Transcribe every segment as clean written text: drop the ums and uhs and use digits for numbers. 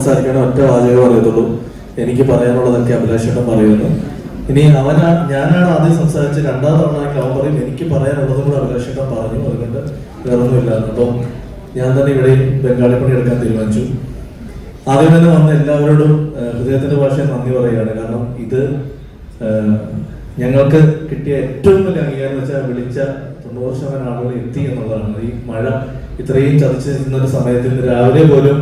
സംസാരിക്കണം ഒറ്റ വാചകം പറയത്തുള്ളൂ. എനിക്ക് പറയാനുള്ളതൊക്കെ അഭിലാഷേട്ടൻ പറയുന്നു. ഇനി ഞാനാണ് ആദ്യം സംസാരിച്ച് രണ്ടാം തവണ അവൻ പറയും എനിക്ക് പറയാനുള്ളതും കൂടെ അഭിലാഷേട്ടൻ പറഞ്ഞു. അതുകൊണ്ട് വേറൊന്നുമില്ല. അപ്പം ഞാൻ തന്നെ ഇവിടെ ബംഗാളി പണി എടുക്കാൻ തീരുമാനിച്ചു. ആദ്യം തന്നെ വന്ന എല്ലാവരോടും ഹൃദയത്തിന്റെ ഭാഷയെ നന്ദി പറയുകയാണ്. കാരണം ഇത് ഞങ്ങൾക്ക് കിട്ടിയ ഏറ്റവും വലിയ അംഗീകാരം എന്ന് വെച്ചാൽ വിളിച്ച 90% ആളുകൾ എത്തി എന്നുള്ളതാണ്. ഈ മഴ ഇത്രയും ചതിച്ച് നിന്നൊരു സമയത്ത് രാവിലെ പോലും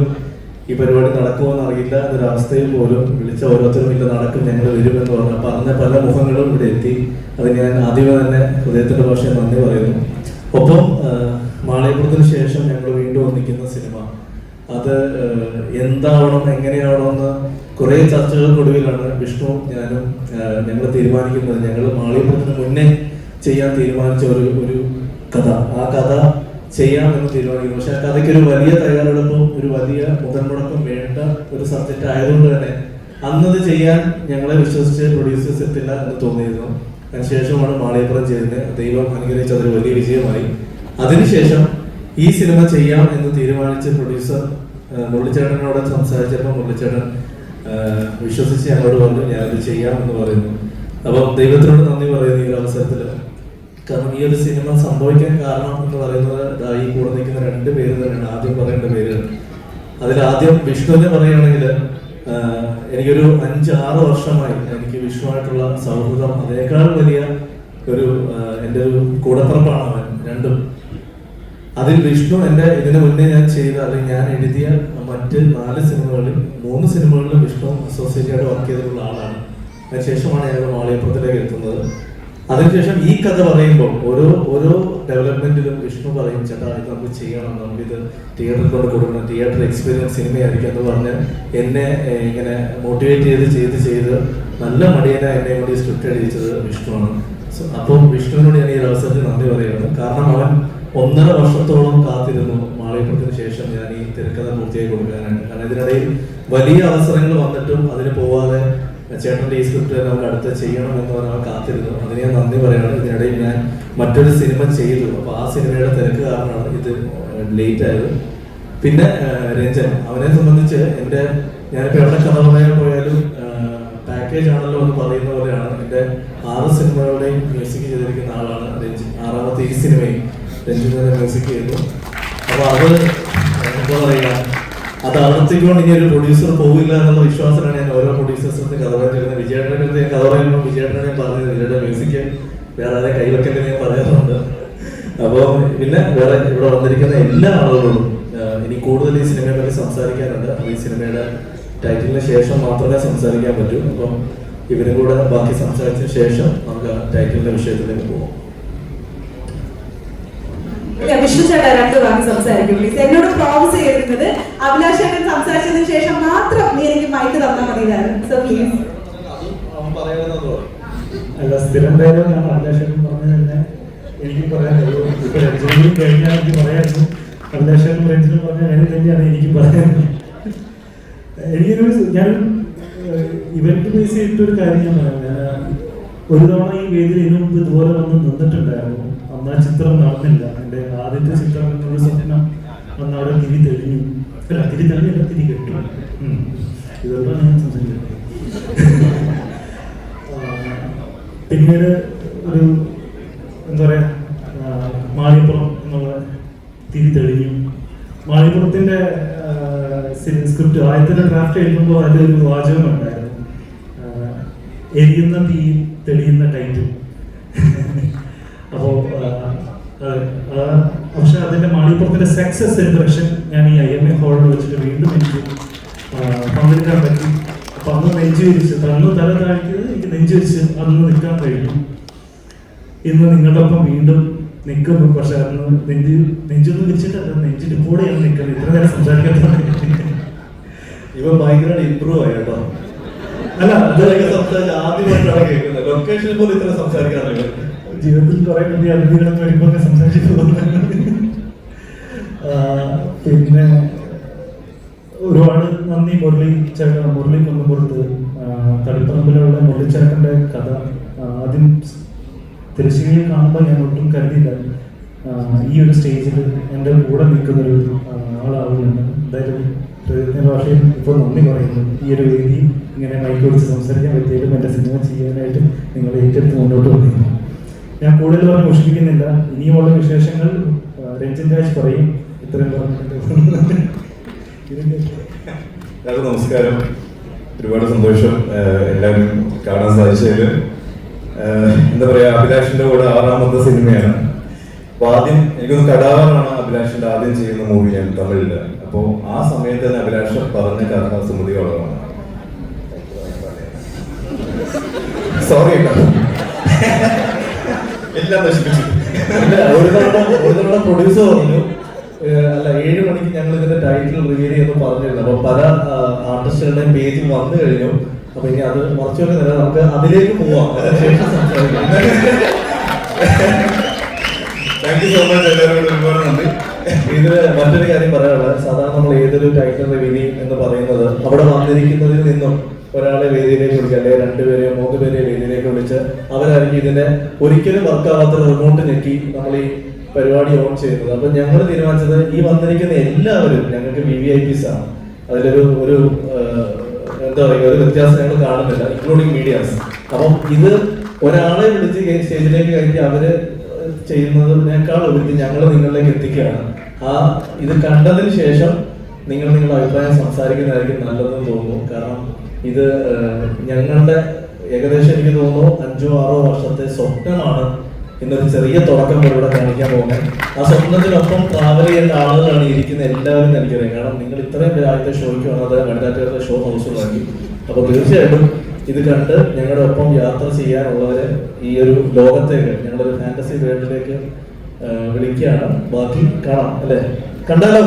ഈ പരിപാടി നടക്കുമെന്ന് അറിയില്ല എന്നൊരവസ്ഥയിൽ പോലും വിളിച്ച ഓരോരുത്തരും ഇല്ല നടക്കും, ഞങ്ങൾ വരുമെന്ന് പറഞ്ഞു. അപ്പൊ അന്ന് പല മുഖങ്ങളും ഇവിടെ എത്തി. അത് ഞാൻ ആദ്യമേ തന്നെ ഹൃദയത്തിന്റെ ഭാഷയെ നന്ദി പറയുന്നു. ഒപ്പം മാളയപ്പുറത്തിന് ശേഷം ഞങ്ങൾ വീണ്ടും ഒന്നിക്കുന്ന സിനിമ അത് എന്താവണം എങ്ങനെയാവണമെന്ന് കുറെ ചർച്ചകൾക്കൊടുവിലാണ് വിഷ്ണു ഞാനും ഞങ്ങൾ തീരുമാനിക്കുന്നത്. ഞങ്ങൾ മാളയപ്പുറത്തിന് മുന്നേ ചെയ്യാൻ തീരുമാനിച്ച ഒരു കഥ, ആ കഥ ചെയ്യാമെന്ന് തീരുമാനിക്കുന്നു. പക്ഷെ ആ കഥയ്ക്ക് ഒരു വലിയ തയ്യാറെടുപ്പും ഒരു വലിയ മുതൽമുടക്കം വേണ്ട ഒരു സബ്ജക്റ്റ് ആയതുകൊണ്ട് തന്നെ അന്നത് ചെയ്യാൻ ഞങ്ങളെ വിശ്വസിച്ച് പ്രൊഡ്യൂസേഴ്സ് എത്തില്ല എന്ന് തോന്നിയിരുന്നു. അതിനുശേഷമാണ് മാളയപ്പുറം ചെയ്തത്. ദൈവം അനുഗ്രഹിച്ച് അതൊരു വലിയ വിജയമായി. അതിനുശേഷം ഈ സിനിമ ചെയ്യാം എന്ന് തീരുമാനിച്ച് പ്രൊഡ്യൂസർ മുരളിച്ചേട്ടനോട് സംസാരിച്ചപ്പോൾ മുരളിച്ചേട്ടൻ വിശ്വസിച്ച് ഞങ്ങളോട് പറഞ്ഞു ഞാനത് ചെയ്യാം എന്ന് പറയുന്നു. അപ്പം ദൈവത്തിനോട് നന്ദി പറയുന്നു ഈ ഒരു അവസരത്തിൽ. കാരണം ഈ ഒരു സിനിമ സംഭവിക്കാൻ കാരണം എന്ന് പറയുന്നത് ഈ കൂടെ നിൽക്കുന്ന 2 പേര് തന്നെയാണ്. ആദ്യം പറയേണ്ട പേരുകൾ. അതിലാദ്യം വിഷ്ണുവിനെ പറയുകയാണെങ്കിൽ എനിക്കൊരു 5-6 വർഷമായി എനിക്ക് വിഷ്ണുവായിട്ടുള്ള സൗഹൃദം. അതേക്കാൾ വലിയ എൻ്റെ ഒരു കൂടപ്പുറപ്പാണ് അവൻ. രണ്ടും അതിൽ വിഷ്ണു ഇതിനു മുന്നേ ഞാൻ ചെയ്ത അല്ലെങ്കിൽ ഞാൻ എഴുതിയ മറ്റ് 4 സിനിമകളിൽ 3 സിനിമകളിലും വിഷ്ണു അസോസിയേറ്റ് ആയിട്ട് വർക്ക് ചെയ്തിട്ടുള്ള ആളാണ്. അതിനുശേഷമാണ് ഞങ്ങൾ മാളയപ്പുറത്തിലേക്ക് എത്തുന്നത്. അതിനുശേഷം ഈ കഥ പറയുമ്പോൾ ഓരോ ഡെവലപ്മെന്റിലും വിഷ്ണു പറയും ചേട്ടാ ഇത് നമുക്ക് ചെയ്യണം, നമുക്കിത് തിയേറ്ററിൽ കൊണ്ട് കൊടുക്കണം, തിയേറ്റർ എക്സ്പീരിയൻസ് സിനിമയായിരിക്കും എന്ന് പറഞ്ഞ് എന്നെ ഇങ്ങനെ മോട്ടിവേറ്റ് ചെയ്ത് നല്ല മടിയനെ എന്നെ കൂടി സ്ക്രിപ്റ്റ് എഴുതിച്ചത് വിഷ്ണുവാണ്. അപ്പം വിഷ്ണുവിനോട് ഞാൻ ഈ അവസരത്തിൽ നന്ദി പറയുകയാണ്. കാരണം അവൻ 1.5 വർഷത്തോളം കാത്തിരുന്നു മാളയപ്പുറത്തിന് ശേഷം ഞാൻ ഈ തിരക്കഥ പൂർത്തിയായി കൊടുക്കാനായിട്ട്. കാരണം ഇതിനിടയിൽ വലിയ അവസരങ്ങൾ വന്നിട്ടും അതിന് പോവാതെ ചേട്ടൻ്റെ ഈ സ്ക്രിപ്റ്റ് നമുക്ക് അടുത്ത് ചെയ്യണം എന്ന് പറഞ്ഞാൽ കാത്തിരുന്നു. അതിന് ഞാൻ നന്ദി പറയുകയാണ്. ഇതിനിടയിൽ ഞാൻ മറ്റൊരു സിനിമ ചെയ്തു. അപ്പോൾ ആ സിനിമയുടെ തിരക്ക് കാരണമാണ് ഇത് ലേറ്റ് ആയത്. പിന്നെ രഞ്ജൻ, അവനെ സംബന്ധിച്ച് ഞാനിപ്പോൾ എവിടെ കഥ പറയാൻ പോയാലും പാക്കേജ് ആണല്ലോ എന്ന് പറയുന്ന പോലെയാണ്. എൻ്റെ 6 സിനിമകളുടെയും മ്യൂസിക് ചെയ്തിരിക്കുന്ന ആളാണ് രഞ്ജിൻ. 6ാമത്തെ ഈ സിനിമയും രഞ്ജിൻ തന്നെ മ്യൂസിക് ചെയ്തു. അപ്പോൾ അത് എന്താ പറയുക, അത് അവിടത്തേക്കൊണ്ട് ഇനി ഒരു പ്രൊഡ്യൂസർ പോകില്ല എന്നുള്ള വിശ്വാസമാണ് ഞാൻ ഓരോ പ്രൊഡ്യൂസേഴ്സിന്റെ കഥ പറഞ്ഞിരുന്നത്. വിജയേട്ടൻ്റെ അടുത്ത് ഞാൻ കഥ പറയുമ്പോൾ വിജയേട്ടനെ പറഞ്ഞത് വിജയുടെ മ്യൂസിക് വേറെ ആരെ കൈവെക്കല്ലേ ഞാൻ പറയാറുണ്ട്. അപ്പോൾ പിന്നെ വേറെ ഇവിടെ വന്നിരിക്കുന്ന എല്ലാ ആളുകളോടും ഇനി കൂടുതൽ ഈ സിനിമയെ പറ്റി സംസാരിക്കാനുണ്ട്. ഈ സിനിമയുടെ ടൈറ്റിലിന് ശേഷം മാത്രമേ സംസാരിക്കാൻ പറ്റൂ. അപ്പം ഇവരും കൂടെ ബാക്കി സംസാരിച്ചതിന് ശേഷം നമുക്ക് ടൈറ്റിലിന്റെ വിഷയത്തിലേക്ക് പോകാം. വിഷ്ണു ചേട്ടാ 2 വാക്ക് സംസാരിക്കും പ്ലീസ്. എന്നോട് പ്രോമിസ് ചെയ്തിരുന്നത് അഭിലാഷ് ചേട്ടൻ സംസാരിച്ചതിന് ശേഷം മാത്രം നീ എനിക്ക് മൈക്ക് തന്നാൽ മതിയായിരുന്നു. So please. അല്ല, സ്ഥിരം പേരോ ഞാൻ അഭിലാഷ് ചേട്ടൻ പറഞ്ഞു തന്നെ എനിക്ക് പറയാൻ കഴിയും. ഇപ്പൊ രഞ്ജനും കഴിഞ്ഞാൽ എനിക്ക് പറയായിരുന്നു. അഭിലാഷ് ചേട്ടൻ രഞ്ജനും പറഞ്ഞാൽ എനിക്ക് തന്നെയാണ് എനിക്ക് പറയാനുള്ളത്. ഞാൻ ഇവന്റ് ബേസ് ചെയ്തിട്ടൊരു കാര്യം ഞാൻ പറയാം. ഞാൻ ഒരു തവണ ഈ വേദിയിൽ ഇതിനു മുമ്പ് ഇതുപോലെ വന്ന് നിന്നിട്ടുണ്ടായിരുന്നു. അന്ന് ആ ചിത്രം നടന്നില്ല. എൻ്റെ ആദ്യത്തെ ചിത്രം എന്നുള്ള സ്വപ്നം വന്ന് അവിടെ തിരി തെളിഞ്ഞു. അല്ല, തിരി തെളിഞ്ഞല്ല, തിരി കെട്ടു. ഇതൊക്കെയാണ് ഞാൻ സംസാരിക്കുന്നത്. പിന്നീട് ഒരു എന്താ പറയാ, മാളിയപ്പുറം എന്നുള്ള തിരി തെളിഞ്ഞു. മാളിയപ്പുറത്തിന്റെ സ്ക്രിപ്റ്റ് ആദ്യത്തെ ഡ്രാഫ്റ്റ് എഴുതുമ്പോൾ അതിലൊരു വാചകം ഉണ്ടായിരുന്നു, എരിയുന്ന തീ തെളിയുന്ന ടൈറ്റിൽ. അപ്പോൾ പക്ഷെ അതിന്റെ മാളിയപ്പുറത്തിന്റെ സക്സസ് സെലിബ്രേഷൻ ഞാൻ ഈ IMA ഹാളിൽ വെച്ചിട്ട് വീണ്ടും എനിക്ക് പങ്കെടുക്കാൻ പറ്റി. അപ്പൊ അന്ന് അന്ന് തല താഴ്ത്തിയത് എനിക്ക് നെഞ്ചുവരിച്ച് അന്ന് നിൽക്കാൻ കഴിഞ്ഞു. ഇന്ന് നിങ്ങളുടെ ഒപ്പം വീണ്ടും നിൽക്കുന്നു. പക്ഷെ അന്ന് നെഞ്ചൊന്നും വിരിച്ചിട്ടല്ല, നെഞ്ചിന്റെ കൂടെയാണ് നിൽക്കുന്നത്. ഇത്ര നേരം സംസാരിക്കാൻ ഇവ ഭയങ്കര ഇമ്പ്രൂവ് ആയി കേട്ടോ. അല്ല, ആദ്യമായിട്ടാണ് കേൾക്കുന്നത്. ലൊക്കേഷനിൽ പോലും ഇത്ര സംസാരിക്കാറില്ല. ജീവിതത്തിൽ കുറെ വലിയ അതിഥികളൊക്കെ വരുമ്പോൾ സംസാരിച്ചു പോകുന്നുണ്ട്. പിന്നെ ഒരുപാട് നന്ദി മുരളി കുന്നമ്പുറത്ത്. തളിപ്പറമ്പിലുള്ള മുരളിച്ചേട്ടൻ്റെ കഥ ആദ്യം തിരശ്ശീലയിൽ കാണുമ്പോൾ ഞാൻ ഒട്ടും കരുതിയില്ല ഈ ഒരു സ്റ്റേജിൽ എൻ്റെ കൂടെ നിൽക്കുന്നൊരു ആളാവുന്നുണ്ട്. എന്തായാലും ഹൃദയത്തിൻ്റെ ഭാഷയിൽ ഇപ്പോൾ നന്ദി പറയുന്നു. ഈ ഒരു വേദി ഇങ്ങനെ മൈക്ക് പിടിച്ച് സംസാരിക്കാൻ പറ്റിയാലും എൻ്റെ സിനിമ ചെയ്യാനായിട്ട് നിങ്ങൾ ഏറ്റെടുത്ത് മുന്നോട്ട് വന്നിരുന്നു. ഞാൻ കൂടുതൽ പറഞ്ഞ് മുഷിപ്പിക്കുന്നില്ല. ഇനിയുമുള്ള വിശേഷങ്ങൾ രഞ്ജൻ രാജ് പറയും. ഇത്രയും പറഞ്ഞിട്ടുണ്ട്. നമസ്കാരം, ഒരുപാട് സന്തോഷം എല്ലാവരും കാണാൻ സാധിച്ചതിൽ. എന്താ പറയാ, അഭിലാഷിന്റെ കൂടെ 6ാമത്തെ സിനിമയാണ്. അപ്പൊ ആദ്യം എനിക്കൊന്ന് കടാവറാണ് അഭിലാഷിന്റെ ആദ്യം ചെയ്യുന്ന മൂവി ഞാൻ തമിഴില്. അപ്പോ ആ സമയത്ത് തന്നെ അഭിലാഷ് പറഞ്ഞ കഥ സ്മൃതികളാണ്. സോറി എല്ലാം നശിപ്പിച്ചു. ഒരു തവണ പ്രൊഡ്യൂസർ പറഞ്ഞു, അല്ല 7 മണിക്ക് ഞങ്ങൾ ഇതിന്റെ ടൈറ്റിൽ റിവീൽ ചെയ്യുന്നു പറഞ്ഞിരുന്നു. അപ്പൊ പല ആർട്ടിസ്റ്റുകളുടെയും പേജിൽ വന്നു കഴിഞ്ഞു. അപ്പൊ ഇനി അത് മറച്ചു വെക്കുന്നില്ല, നമുക്ക് അതിലേക്ക് പോവാം. അതിനുശേഷം സംസാരിക്കാം. താങ്ക് യു സോ മച്ച്, എല്ലാവരോടും ഒരുപാട് നന്ദി. ഇതില് മറ്റൊരു കാര്യം പറയാനുള്ളത്, സാധാരണ നമ്മൾ ഏതൊരു ടൈറ്റിൽ റിവീൽ എന്ന് പറയുന്നത് അവിടെ വന്നിരിക്കുന്നതിൽ നിന്നും ഒരാളെ വേദിയിലേക്ക് വിളിക്കുക, അല്ലെങ്കിൽ 2 പേരെയോ 3 പേരെയോ വേദിയിലേക്ക് വിളിച്ച് അവരായിരിക്കും ഇതിന്റെ ഒരിക്കലും വർക്കാവാത്ത റിമോട്ട് ഞെക്കി നമ്മൾ ഈ പരിപാടി ഓൺ ചെയ്യുന്നത്. അപ്പൊ ഞങ്ങൾ തീരുമാനിച്ചത് ഈ വന്നിരിക്കുന്ന എല്ലാവരും ഞങ്ങൾക്ക് VVIPs ആണ്. അതിലൊരു എന്താ പറയുക, ഒരു വ്യത്യാസം ഞങ്ങൾ കാണുന്നില്ല, ഇൻക്ലൂഡിങ് മീഡിയാസ്. അപ്പം ഇത് ഒരാളെ വിളിച്ച് സ്റ്റേജിലേക്ക് കയറ്റി അവര് ചെയ്യുന്നതിനേക്കാൾ ഉപരി ഞങ്ങൾ നിങ്ങളിലേക്ക് എത്തിക്കുകയാണ്. ഇത് കണ്ടതിന് ശേഷം നിങ്ങളുടെ അഭിപ്രായം സംസാരിക്കുന്നതായിരിക്കും നല്ലതെന്ന് തോന്നുന്നു. കാരണം ഇത് ഞങ്ങളുടെ ഏകദേശം എനിക്ക് തോന്നുന്നു 5-6 വർഷത്തെ സ്വപ്നമാണ് ഇന്നൊരു ചെറിയ തുടക്കം ഇവിടെ കാണിക്കാൻ പോകുന്നത്. ആ സ്വപ്നത്തിനൊപ്പം ട്രാവൽ ചെയ്യേണ്ട ആളുകളാണ് ഇരിക്കുന്ന എല്ലാവരും എനിക്കറിയാം. കാരണം നിങ്ങൾ ഇത്രയും പേര് ആദ്യത്തെ ഷോയ്ക്ക് വന്നത് വനിതാറ്റയുടെ ഷോ ഹൗസിലാക്കി. അപ്പോൾ തീർച്ചയായിട്ടും ഇത് കണ്ട് ഞങ്ങളുടെ ഒപ്പം യാത്ര ചെയ്യാനുള്ളവരെ ഈ ഒരു ലോകത്തേക്ക്, ഞങ്ങളൊരു ഫാന്റസി വേൾഡിലേക്ക് വിളിക്കുകയാണ്. ബാക്കി കാണാം അല്ലേ? കണ്ടാലോ?